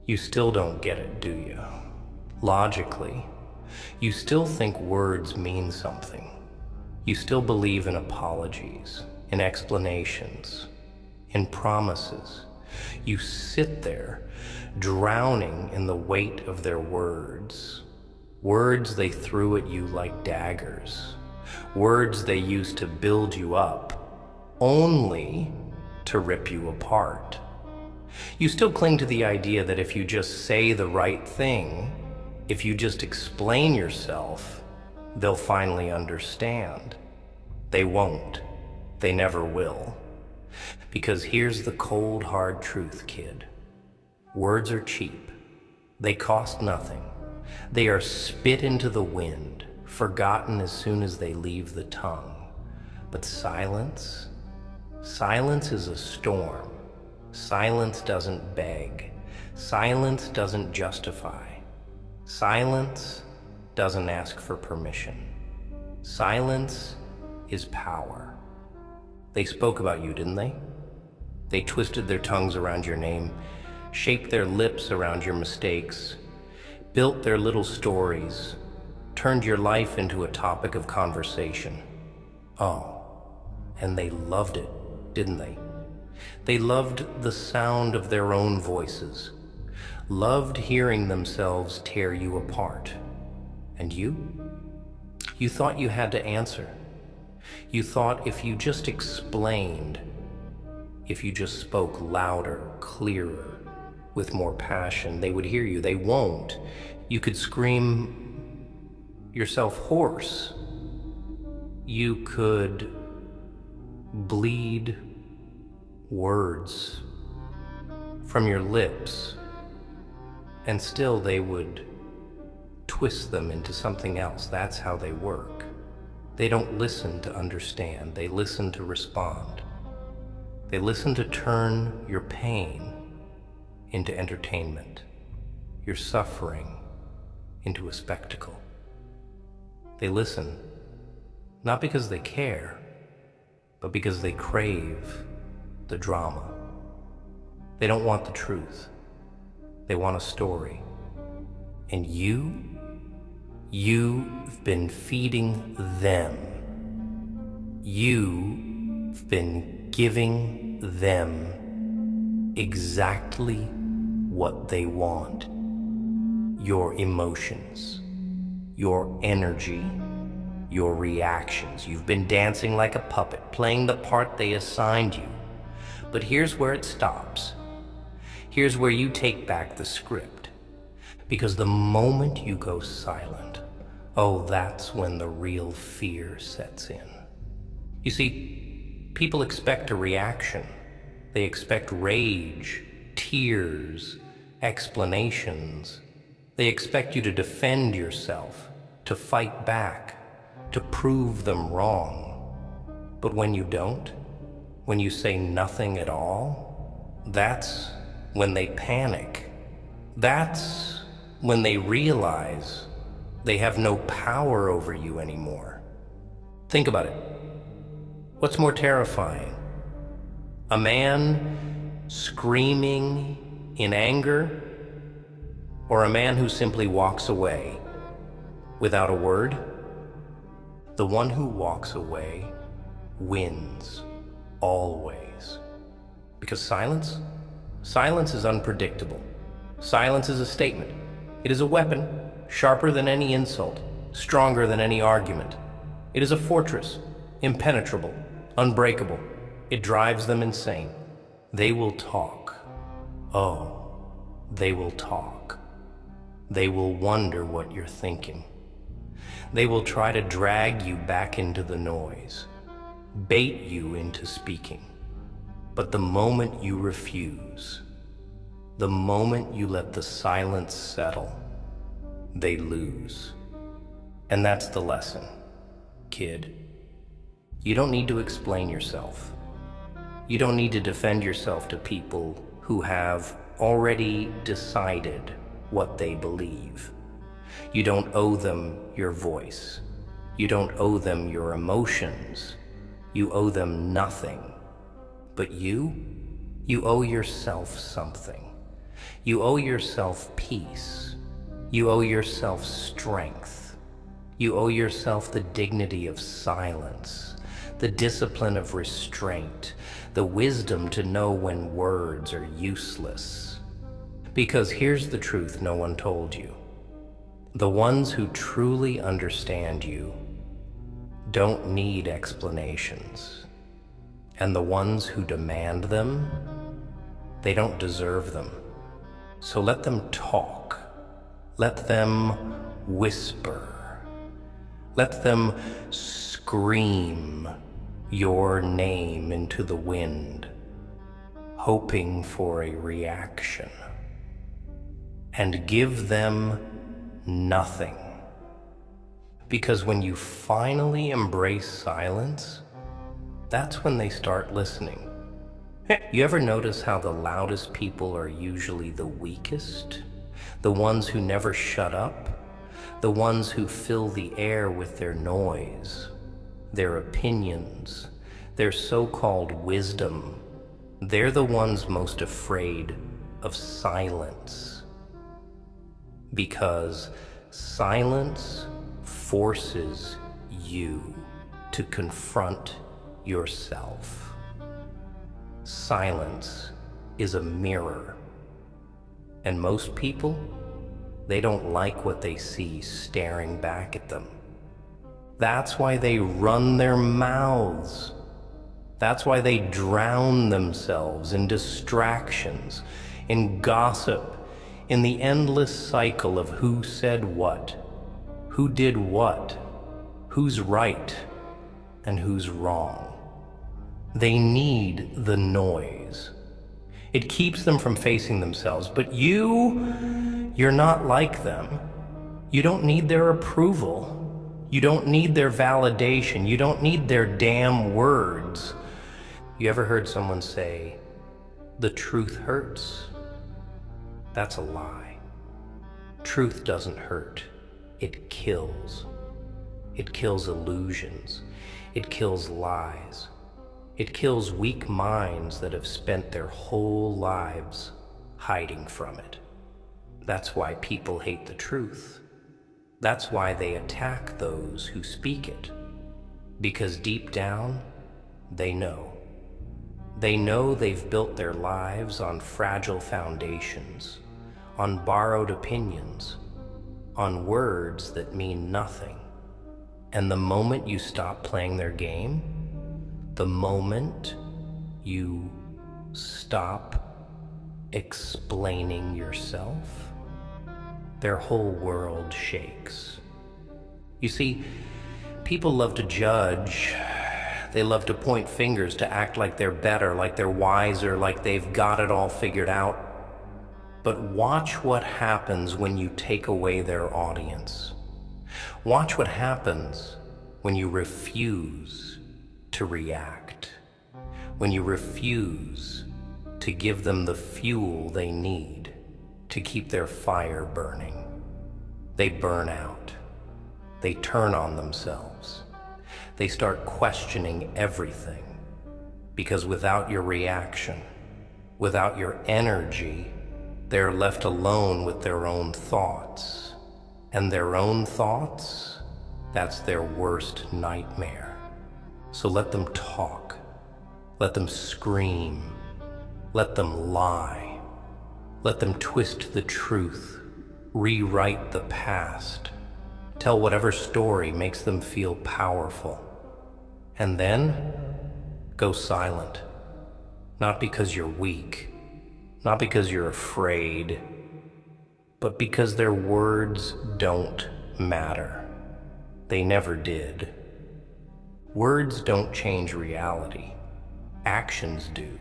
You still don't get it, do you? Logically, you still think words mean something. You still believe in apologies, in explanations, in promises. You sit there, drowning in the weight of their words. Words they threw at you like daggers. Words they used to build you up, only to rip you apart. You still cling to the idea that if you just say the right thing, if you just explain yourself, they'll finally understand. They won't. They never will. Because here's the cold, hard truth, kid. Words are cheap. They cost nothing. They are spit into the wind, forgotten as soon as they leave the tongue. But silence? Silence is a storm. Silence doesn't beg. Silence doesn't justify. Silence doesn't ask for permission. Silence is power. They spoke about you, didn't they? They twisted their tongues around your name, shaped their lips around your mistakes, built their little stories, turned your life into a topic of conversation. Oh, and they loved it, didn't they? They loved the sound of their own voices, loved hearing themselves tear you apart. And you? You thought you had to answer. You thought if you just explained, if you just spoke louder, clearer, with more passion, they would hear you. They won't. You could scream yourself hoarse. You could bleed words from your lips, and still they would twist them into something else. That's how they work. They don't listen to understand. They listen to respond. They listen to turn your pain into entertainment, your suffering into a spectacle. They listen, not because they care, but because they crave the drama. They don't want the truth. They want a story. And you've been feeding them. You've been giving them exactly what they want. Your emotions, your energy, your reactions. You've been dancing like a puppet, playing the part they assigned you. But here's where it stops. Here's where you take back the script. Because the moment you go silent, oh, that's when the real fear sets in. You see, people expect a reaction. They expect rage, tears, explanations. They expect you to defend yourself, to fight back, to prove them wrong. But when you don't, when you say nothing at all, that's when they panic. That's when they realize they have no power over you anymore. Think about it. What's more terrifying? A man screaming in anger, or a man who simply walks away without a word? The one who walks away wins, always. Because silence is unpredictable. Silence is a statement. It is a weapon, sharper than any insult, stronger than any argument. It is a fortress, impenetrable, unbreakable. It drives them insane. They will talk. Oh, they will talk. They will wonder what you're thinking. They will try to drag you back into the noise, bait you into speaking. But the moment you refuse, the moment you let the silence settle, they lose. And that's the lesson, kid. You don't need to explain yourself. You don't need to defend yourself to people who have already decided what they believe. You don't owe them your voice. You don't owe them your emotions. You owe them nothing. But you owe yourself something. You owe yourself peace. You owe yourself strength. You owe yourself the dignity of silence, the discipline of restraint, the wisdom to know when words are useless. Because here's the truth no one told you. The ones who truly understand you don't need explanations. And the ones who demand them, they don't deserve them. So let them talk. Let them whisper. Let them scream your name into the wind, hoping for a reaction. And give them nothing. Because when you finally embrace silence, that's when they start listening. You ever notice how the loudest people are usually the weakest? The ones who never shut up? The ones who fill the air with their noise, their opinions, their so-called wisdom. They're the ones most afraid of silence. Because silence forces you to confront yourself. Silence is a mirror, and most people, they don't like what they see staring back at them. That's why they run their mouths. That's why they drown themselves in distractions, in gossip, in the endless cycle of who said what, who did what, who's right, and who's wrong. They need the noise. It keeps them from facing themselves, but you're not like them. You don't need their approval. You don't need their validation. You don't need their damn words. You ever heard someone say, "The truth hurts"? That's a lie. Truth doesn't hurt. It kills. It kills illusions. It kills lies. It kills weak minds that have spent their whole lives hiding from it. That's why people hate the truth. That's why they attack those who speak it. Because deep down, they know. They know they've built their lives on fragile foundations, on borrowed opinions, on words that mean nothing. And the moment you stop playing their game, the moment you stop explaining yourself, their whole world shakes. You see, people love to judge. They love to point fingers, to act like they're better, like they're wiser, like they've got it all figured out. But watch what happens when you take away their audience. Watch what happens when you refuse to react, when you refuse to give them the fuel they need to keep their fire burning. They burn out. They turn on themselves. They start questioning everything, because without your reaction, without your energy, they're left alone with their own thoughts. And their own thoughts, that's their worst nightmare. So let them talk. Let them scream. Let them lie. Let them twist the truth, rewrite the past, tell whatever story makes them feel powerful. And then go silent. Not because you're weak, not because you're afraid, but because their words don't matter. They never did. Words don't change reality. Actions do.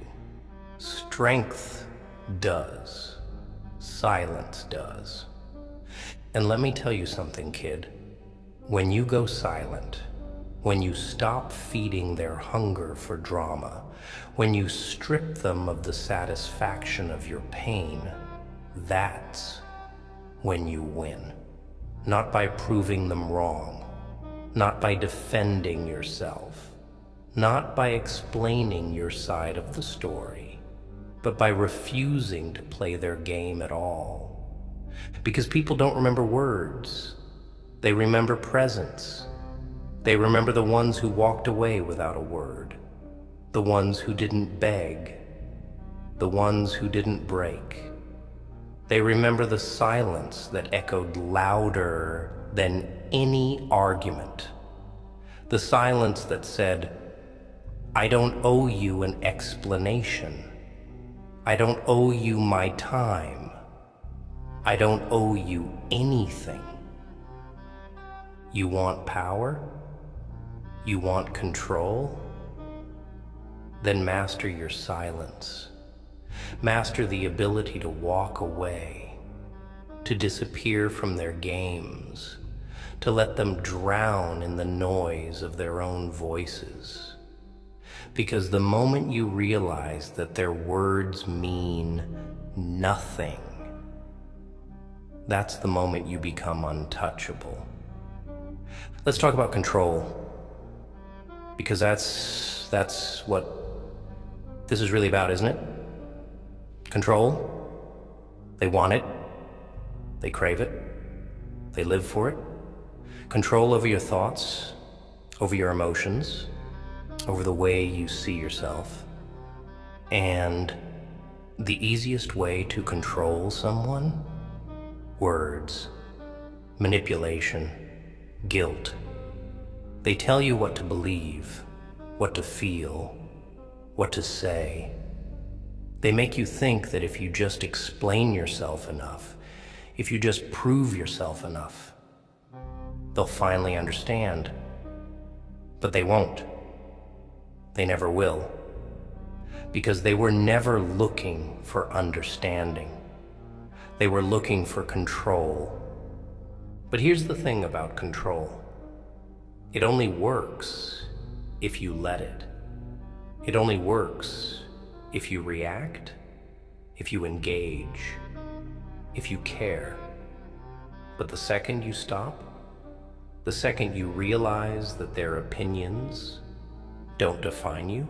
Strength does. Silence does. And let me tell you something, kid. When you go silent, when you stop feeding their hunger for drama, when you strip them of the satisfaction of your pain, that's when you win. Not by proving them wrong, not by defending yourself, not by explaining your side of the story, but by refusing to play their game at all. Because people don't remember words. They remember presence. They remember the ones who walked away without a word, the ones who didn't beg, the ones who didn't break. They remember the silence that echoed louder than any argument. The silence that said, "I don't owe you an explanation. I don't owe you my time. I don't owe you anything." You want power? You want control? Then master your silence. Master the ability to walk away, to disappear from their games, to let them drown in the noise of their own voices. Because the moment you realize that their words mean nothing, that's the moment you become untouchable. Let's talk about control, because that's what this is really about, isn't it? Control. They want it. They crave it. They live for it. Control over your thoughts, over your emotions, over the way you see yourself. And the easiest way to control someone? Words, manipulation, guilt. They tell you what to believe, what to feel, what to say. They make you think that if you just explain yourself enough, if you just prove yourself enough, they'll finally understand. But they won't. They never will. Because they were never looking for understanding. They were looking for control. But here's the thing about control. It only works if you let it. It only works if you react, if you engage, if you care. But the second you stop, the second you realize that their opinions don't define you,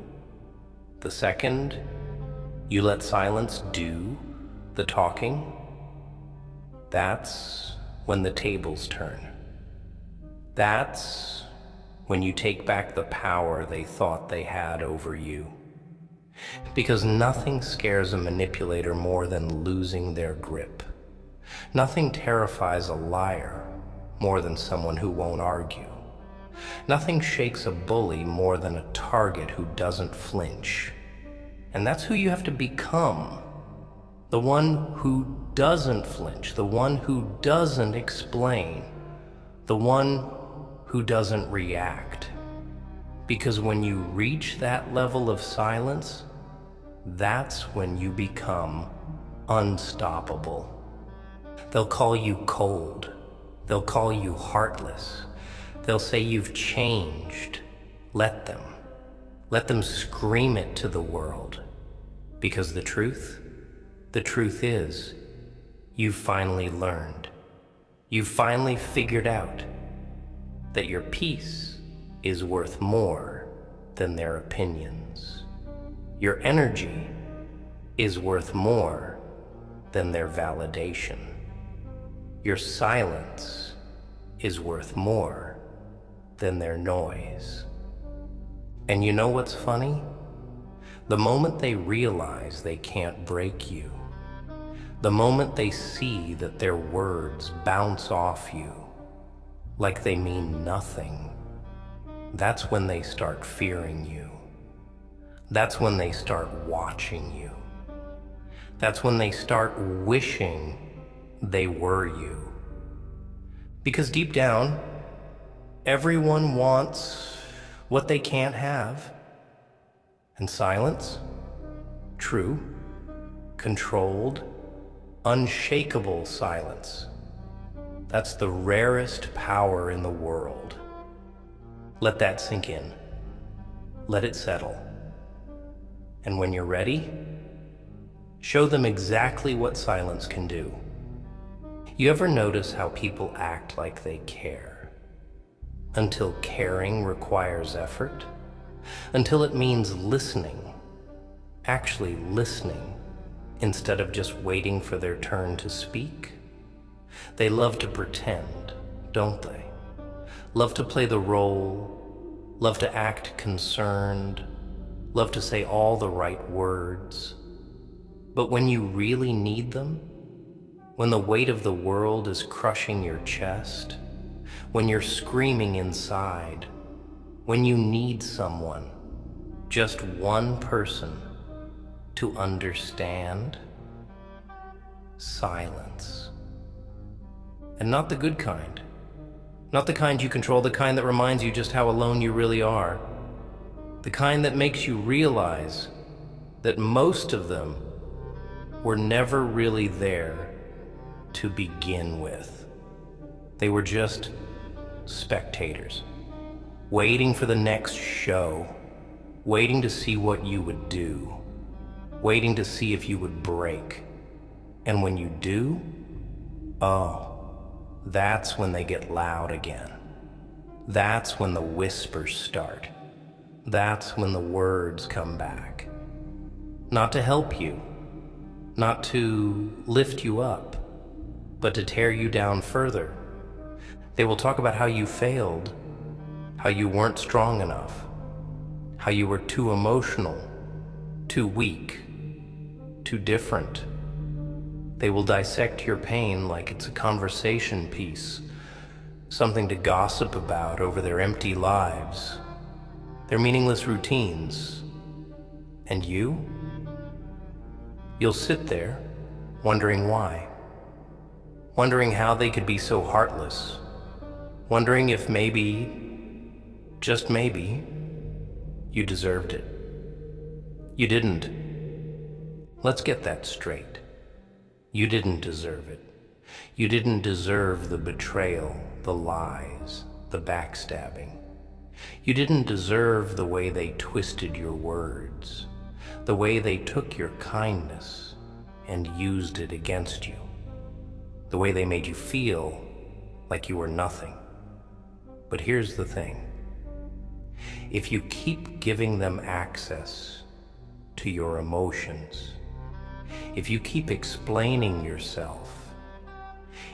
the second you let silence do the talking, that's when the tables turn. That's when you take back the power they thought they had over you. Because nothing scares a manipulator more than losing their grip. Nothing terrifies a liar more than someone who won't argue. Nothing shakes a bully more than a target who doesn't flinch. And that's who you have to become. The one who doesn't flinch, the one who doesn't explain, the one who doesn't react. Because when you reach that level of silence, that's when you become unstoppable. They'll call you cold. They'll call you heartless. They'll say you've changed. Let them. Let them scream it to the world. Because the truth is, you've finally learned. You've finally figured out that your peace is worth more than their opinions. Your energy is worth more than their validation. Your silence is worth more than their noise. And you know what's funny? The moment they realize they can't break you, the moment they see that their words bounce off you like they mean nothing, that's when they start fearing you. That's when they start watching you. That's when they start wishing they were you. Because deep down, everyone wants what they can't have. And silence, true, controlled, unshakable silence, that's the rarest power in the world. Let that sink in. Let it settle. And when you're ready, show them exactly what silence can do. You ever notice how people act like they care? Until caring requires effort? Until it means listening, actually listening instead of just waiting for their turn to speak. They love to pretend, don't they? Love to play the role, love to act concerned, love to say all the right words. But when you really need them, when the weight of the world is crushing your chest, when you're screaming inside, when you need someone, just one person to understand, silence. And not the good kind. Not the kind you control, the kind that reminds you just how alone you really are. The kind that makes you realize that most of them were never really there to begin with. They were just spectators, waiting for the next show, waiting to see what you would do, waiting to see if you would break. And when you do, oh, that's when they get loud again. That's when the whispers start. That's when the words come back. Not to help you, not to lift you up, but to tear you down further. They will talk about how you failed, how you weren't strong enough, how you were too emotional, too weak, too different. They will dissect your pain like it's a conversation piece, something to gossip about over their empty lives, their meaningless routines. And you? You'll sit there, wondering why. Wondering how they could be so heartless. Wondering if maybe, just maybe, you deserved it. You didn't. Let's get that straight. You didn't deserve it. You didn't deserve the betrayal, the lies, the backstabbing. You didn't deserve the way they twisted your words, the way they took your kindness and used it against you, the way they made you feel like you were nothing. But here's the thing. If you keep giving them access to your emotions, if you keep explaining yourself,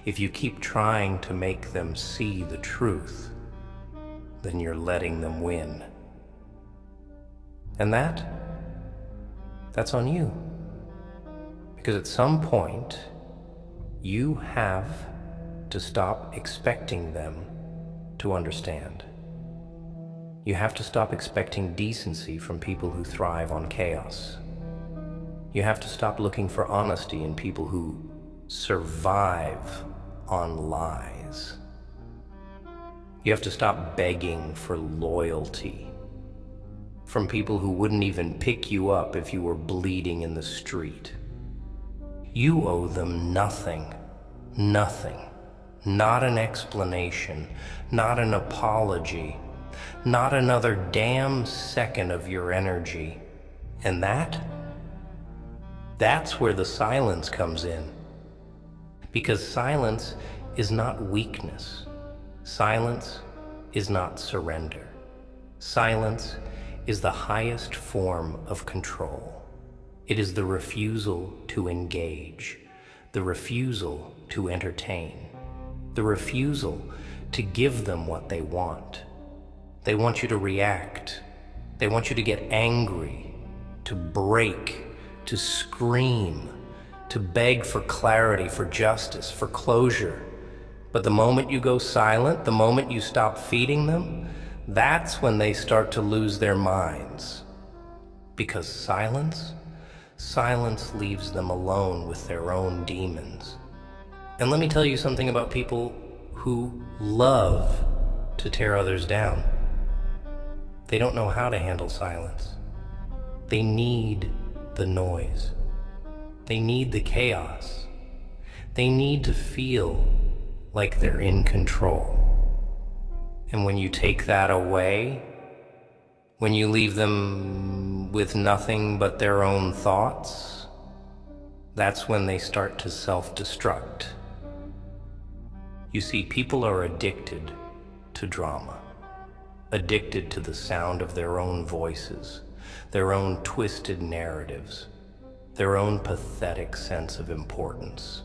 if you keep trying to make them see the truth, then you're letting them win. And that's on you. Because at some point, you have to stop expecting them to understand. You have to stop expecting decency from people who thrive on chaos. You have to stop looking for honesty in people who survive on lies. You have to stop begging for loyalty from people who wouldn't even pick you up if you were bleeding in the street. You owe them nothing, nothing. Not an explanation, not an apology, not another damn second of your energy. And that's where the silence comes in. Because silence is not weakness. Silence is not surrender. Silence is the highest form of control. It is the refusal to engage, the refusal to entertain, the refusal to give them what they want. They want you to react. They want you to get angry, to break, to scream, to beg for clarity, for justice, for closure. But the moment you go silent, the moment you stop feeding them, that's when they start to lose their minds. Because silence leaves them alone with their own demons. And let me tell you something about people who love to tear others down. They don't know how to handle silence. They need the noise. They need the chaos. They need to feel like they're in control. And when you take that away, when you leave them with nothing but their own thoughts, that's when they start to self-destruct. You see, people are addicted to drama, addicted to the sound of their own voices, their own twisted narratives. their own pathetic sense of importance.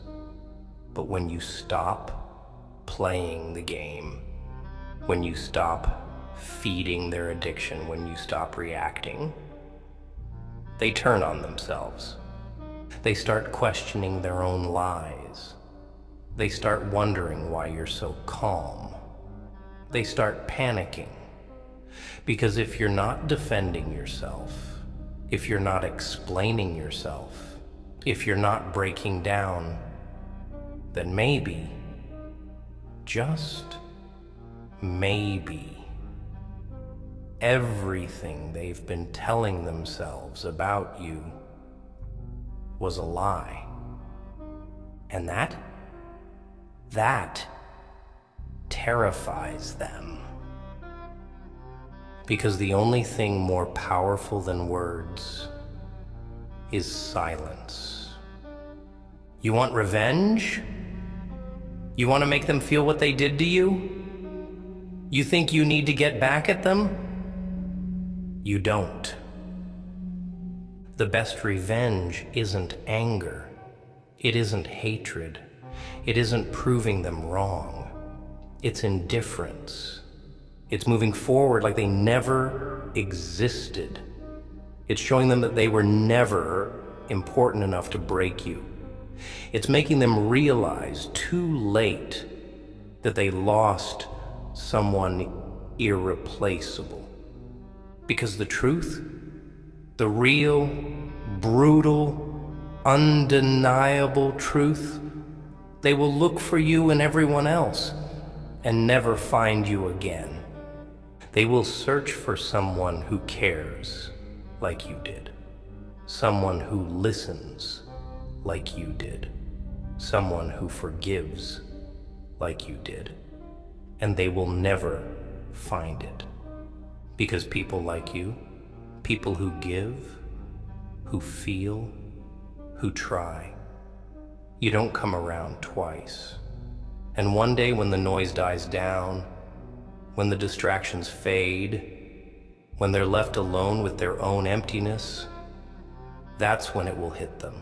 But when you stop playing the game, when you stop feeding their addiction, when you stop reacting, they turn on themselves. They start questioning their own lies. They start wondering why you're so calm. They start panicking. Because if you're not defending yourself, if you're not explaining yourself, if you're not breaking down, then maybe, just maybe, everything they've been telling themselves about you was a lie. And that terrifies them. Because the only thing more powerful than words is silence. You want revenge? You want to make them feel what they did to you? You think you need to get back at them? You don't. The best revenge isn't anger. It isn't hatred. It isn't proving them wrong. It's indifference. It's moving forward like they never existed. It's showing them that they were never important enough to break you. It's making them realize too late that they lost someone irreplaceable. Because the truth, the real, brutal, undeniable truth, they will look for you and everyone else and never find you again. They will search for someone who cares like you did, someone who listens like you did, someone who forgives like you did, and they will never find it. Because people like you, people who give, who feel, who try, you don't come around twice. And one day when the noise dies down, when the distractions fade, when they're left alone with their own emptiness, that's when it will hit them.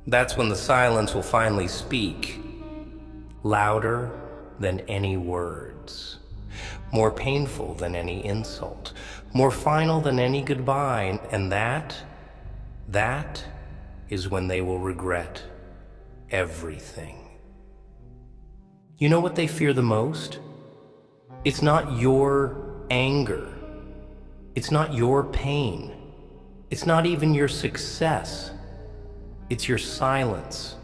That's when the silence will finally speak, louder than any words, more painful than any insult, more final than any goodbye, and that is when they will regret everything. You know what they fear the most? It's not your anger. It's not your pain. It's not even your success. It's your silence.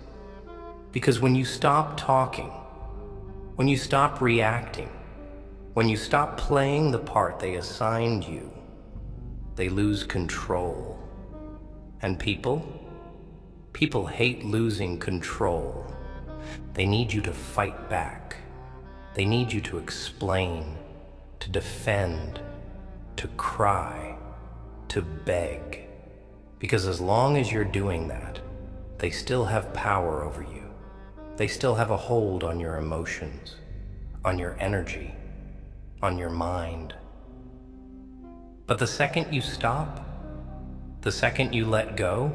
Because when you stop talking, when you stop reacting, when you stop playing the part they assigned you, they lose control. And people hate losing control. They need you to fight back. They need you to explain, to defend, to cry, to beg. Because as long as you're doing that, they still have power over you. They still have a hold on your emotions, on your energy, on your mind. But the second you stop, the second you let go,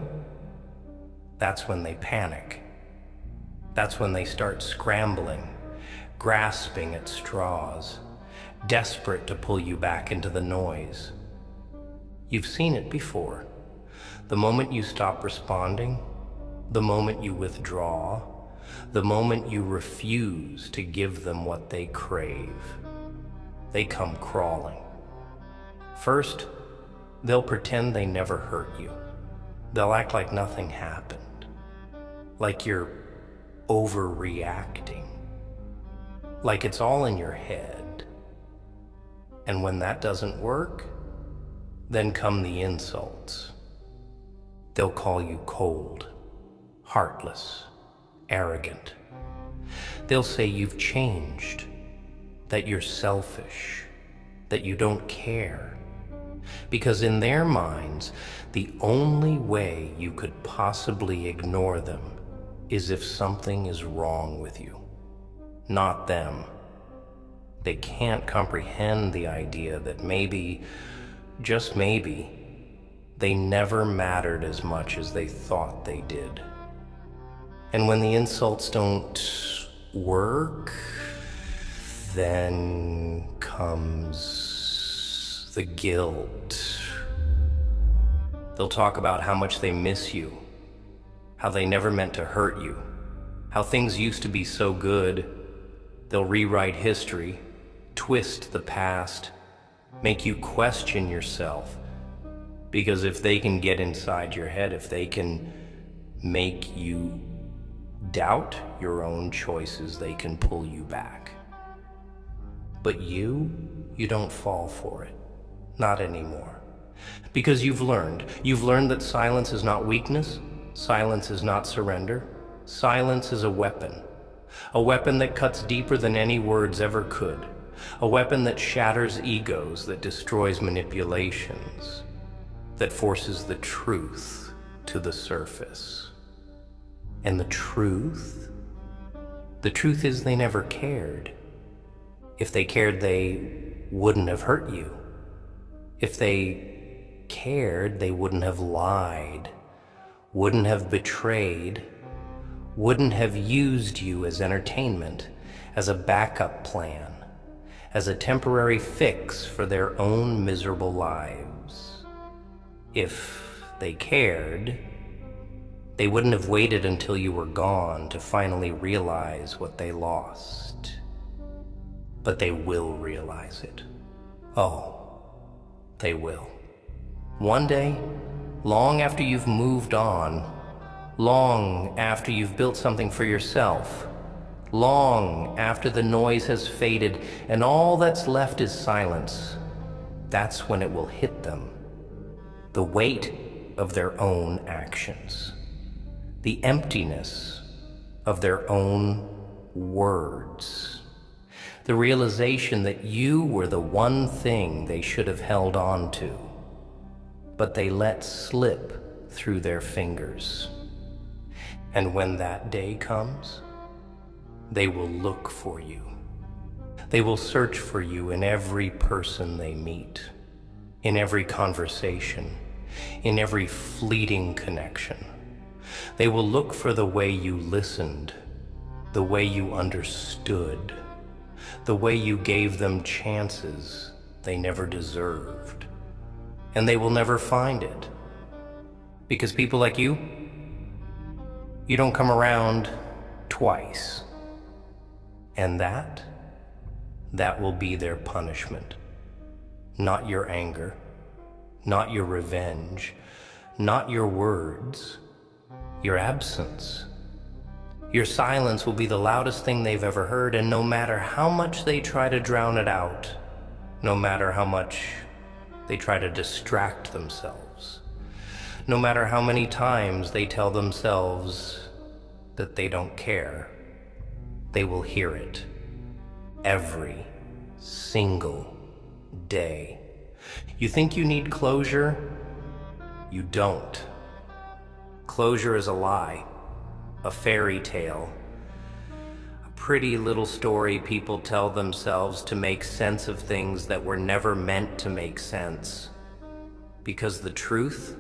that's when they panic. That's when they start scrambling, grasping at straws, desperate to pull you back into the noise. You've seen it before. The moment you stop responding, the moment you withdraw, the moment you refuse to give them what they crave, they come crawling. First, they'll pretend they never hurt you. They'll act like nothing happened, like you're overreacting, like it's all in your head. And when that doesn't work, then come the insults. They'll call you cold, heartless, arrogant. They'll say you've changed, that you're selfish, that you don't care. Because in their minds, the only way you could possibly ignore them is if something is wrong with you, not them. They can't comprehend the idea that maybe, just maybe, they never mattered as much as they thought they did. And when the insults don't work, then comes the guilt. They'll talk about how much they miss you, how they never meant to hurt you, how things used to be so good. They'll rewrite history, twist the past, make you question yourself. Because if they can get inside your head, if they can make you doubt your own choices, they can pull you back. But you don't fall for it. Not anymore. Because you've learned that silence is not weakness, silence is not surrender. Silence is a weapon that cuts deeper than any words ever could, a weapon that shatters egos, that destroys manipulations, that forces the truth to the surface. And the truth is they never cared. If they cared, they wouldn't have hurt you. If they cared, they wouldn't have lied, wouldn't have betrayed, wouldn't have used you as entertainment, as a backup plan, as a temporary fix for their own miserable lives. If they cared, they wouldn't have waited until you were gone to finally realize what they lost. But they will realize it. Oh, they will. One day, long after you've moved on, long after you've built something for yourself, long after the noise has faded and all that's left is silence, that's when it will hit them. The weight of their own actions. The emptiness of their own words. The realization that you were the one thing they should have held on to, but they let slip through their fingers. And when that day comes, they will look for you. They will search for you in every person they meet, in every conversation, in every fleeting connection. They will look for the way you listened, the way you understood, the way you gave them chances they never deserved. And they will never find it. Because people like you don't come around twice. And that will be their punishment. Not your anger, not your revenge, not your words, your absence. Your silence will be the loudest thing they've ever heard, and no matter how much they try to drown it out, no matter how much they try to distract themselves, no matter how many times they tell themselves that they don't care, they will hear it every single day. You think you need closure? You don't. Closure is a lie, a fairy tale, a pretty little story people tell themselves to make sense of things that were never meant to make sense. Because the truth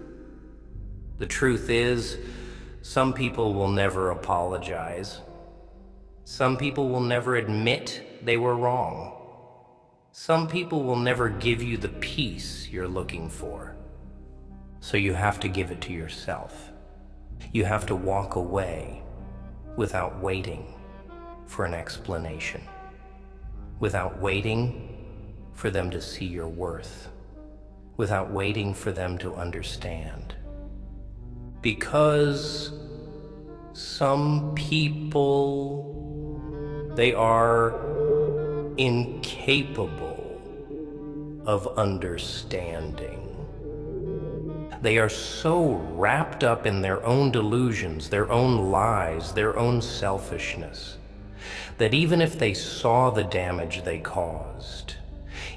is, some people will never apologize. Some people will never admit they were wrong. Some people will never give you the peace you're looking for. So you have to give it to yourself. You have to walk away without waiting for an explanation, without waiting for them to see your worth, without waiting for them to understand. Because some people, they are incapable of understanding. They are so wrapped up in their own delusions, their own lies, their own selfishness, that even if they saw the damage they caused,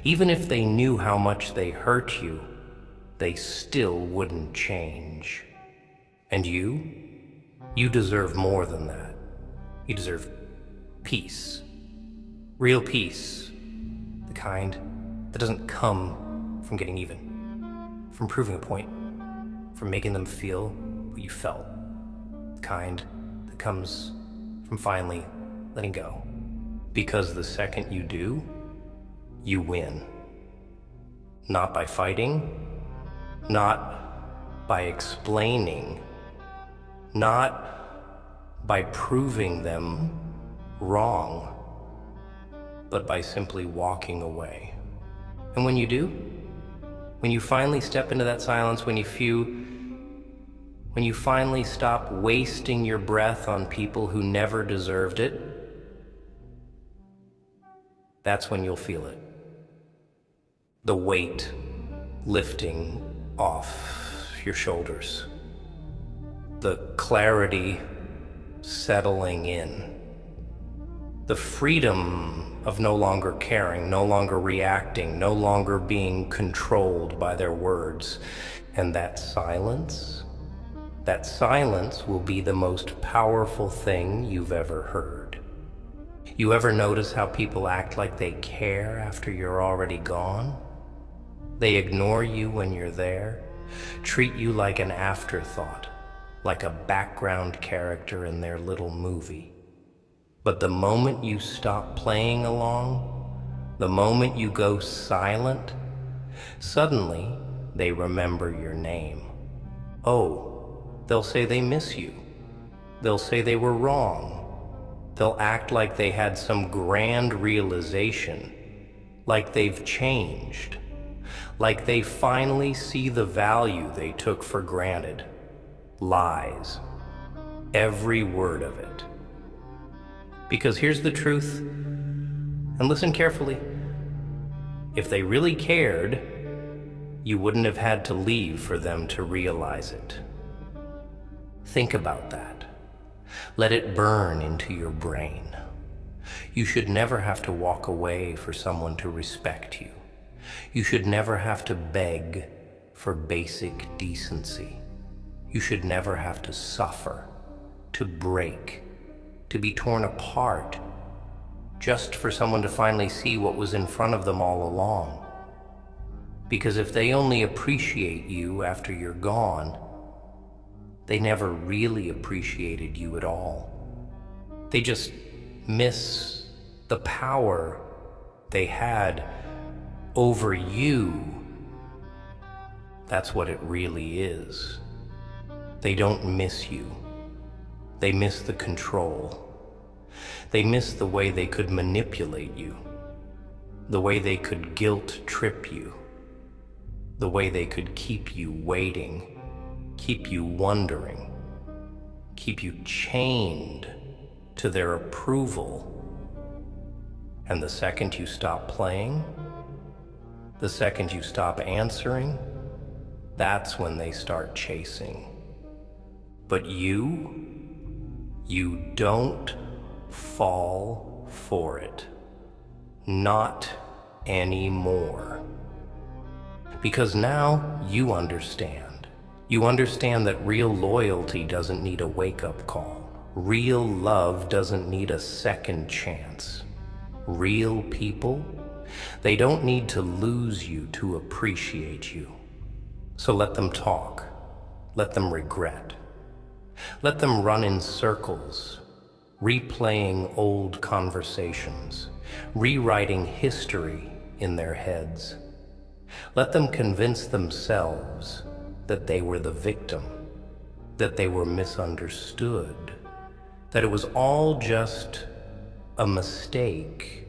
even if they knew how much they hurt you, they still wouldn't change. And you deserve more than that. You deserve peace. Real peace. The kind that doesn't come from getting even, from proving a point, from making them feel what you felt. The kind that comes from finally letting go. Because the second you do, you win. Not by fighting, not by explaining, not by proving them wrong, but by simply walking away. And when you do, when you finally step into that silence, when you finally stop wasting your breath on people who never deserved it, that's when you'll feel it. The weight lifting off your shoulders. The clarity settling in. The freedom of no longer caring, no longer reacting, no longer being controlled by their words. And that silence will be the most powerful thing you've ever heard. You ever notice how people act like they care after you're already gone? They ignore you when you're there, treat you like an afterthought, like a background character in their little movie. But the moment you stop playing along, the moment you go silent, suddenly they remember your name. Oh, they'll say they miss you. They'll say they were wrong. They'll act like they had some grand realization, like they've changed, like they finally see the value they took for granted. Lies. Every word of it. Because here's the truth, and listen carefully. If they really cared, you wouldn't have had to leave for them to realize it. Think about that. Let it burn into your brain. You should never have to walk away for someone to respect you. You should never have to beg for basic decency. You should never have to suffer, to break, to be torn apart, just for someone to finally see what was in front of them all along. Because if they only appreciate you after you're gone, they never really appreciated you at all. They just miss the power they had over you. That's what it really is. They don't miss you. They miss the control. They miss the way they could manipulate you, the way they could guilt trip you, the way they could keep you waiting, keep you wondering, keep you chained to their approval. And the second you stop playing, the second you stop answering, that's when they start chasing. But you don't fall for it. Not anymore. Because now you understand. You understand that real loyalty doesn't need a wake-up call. Real love doesn't need a second chance. Real people, they don't need to lose you to appreciate you. So let them talk. Let them regret. Let them run in circles, replaying old conversations, rewriting history in their heads. Let them convince themselves that they were the victim, that they were misunderstood, that it was all just a mistake.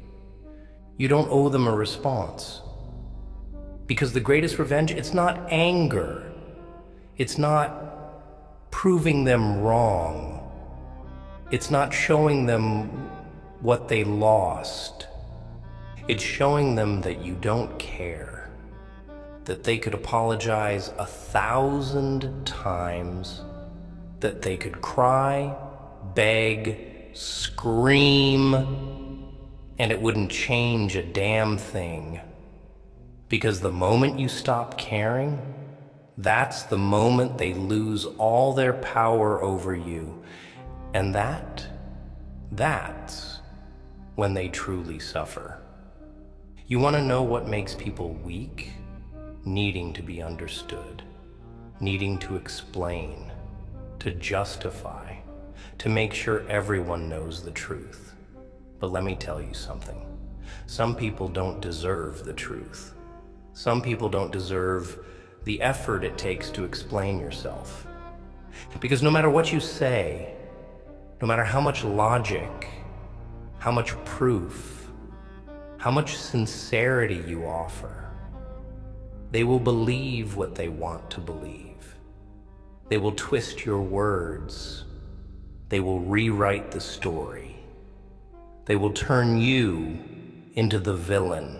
You don't owe them a response. Because the greatest revenge, it's not anger. It's not proving them wrong. It's not showing them what they lost. It's showing them that you don't care, that they could apologize 1,000 times, that they could cry, beg, scream, and it wouldn't change a damn thing. Because the moment you stop caring, that's the moment they lose all their power over you. And that's when they truly suffer. You want to know what makes people weak? Needing to be understood. needing to explain, to justify, to make sure everyone knows the truth. But let me tell you something. Some people don't deserve the truth. Some people don't deserve the effort it takes to explain yourself. Because no matter what you say, no matter how much logic, how much proof, how much sincerity you offer, they will believe what they want to believe. They will twist your words. They will rewrite the story. They will turn you into the villain,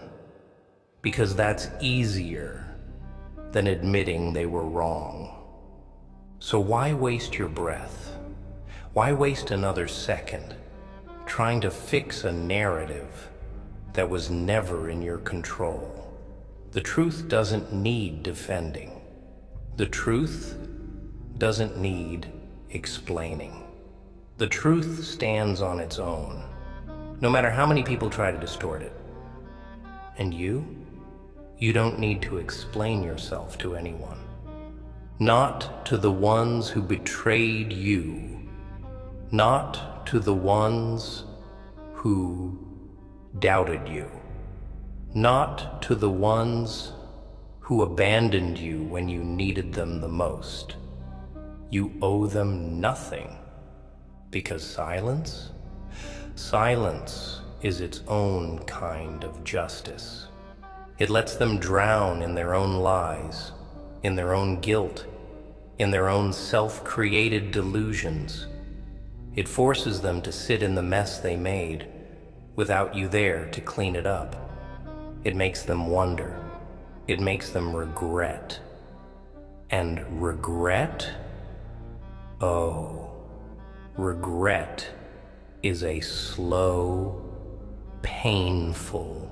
because that's easier than admitting they were wrong. So why waste your breath? Why waste another second trying to fix a narrative that was never in your control? The truth doesn't need defending. The truth doesn't need explaining. The truth stands on its own, no matter how many people try to distort it. And you don't need to explain yourself to anyone. Not to the ones who betrayed you. Not to the ones who doubted you. Not to the ones who abandoned you when you needed them the most. You owe them nothing, because silence is its own kind of justice. It lets them drown in their own lies, in their own guilt, in their own self-created delusions. It forces them to sit in the mess they made without you there to clean it up. It makes them wonder. It makes them regret. And regret? Oh, regret is a slow, painful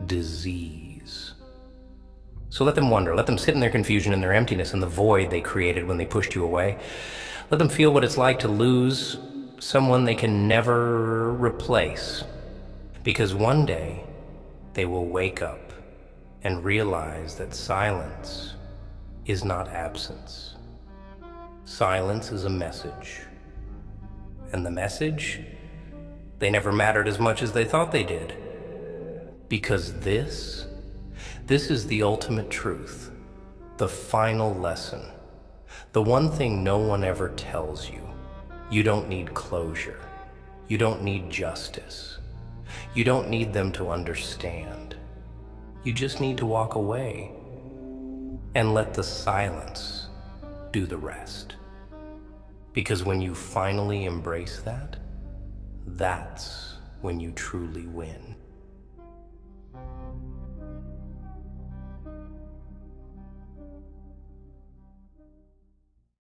disease. So let them wonder. Let them sit in their confusion and their emptiness and the void they created when they pushed you away. Let them feel what it's like to lose someone they can never replace. Because one day they will wake up and realize that silence is not absence. Silence is a message. And the message, they never mattered as much as they thought they did. Because this is the ultimate truth, the final lesson, the one thing no one ever tells you. You don't need closure. You don't need justice. You don't need them to understand. You just need to walk away and let the silence do the rest. Because when you finally embrace that, that's when you truly win.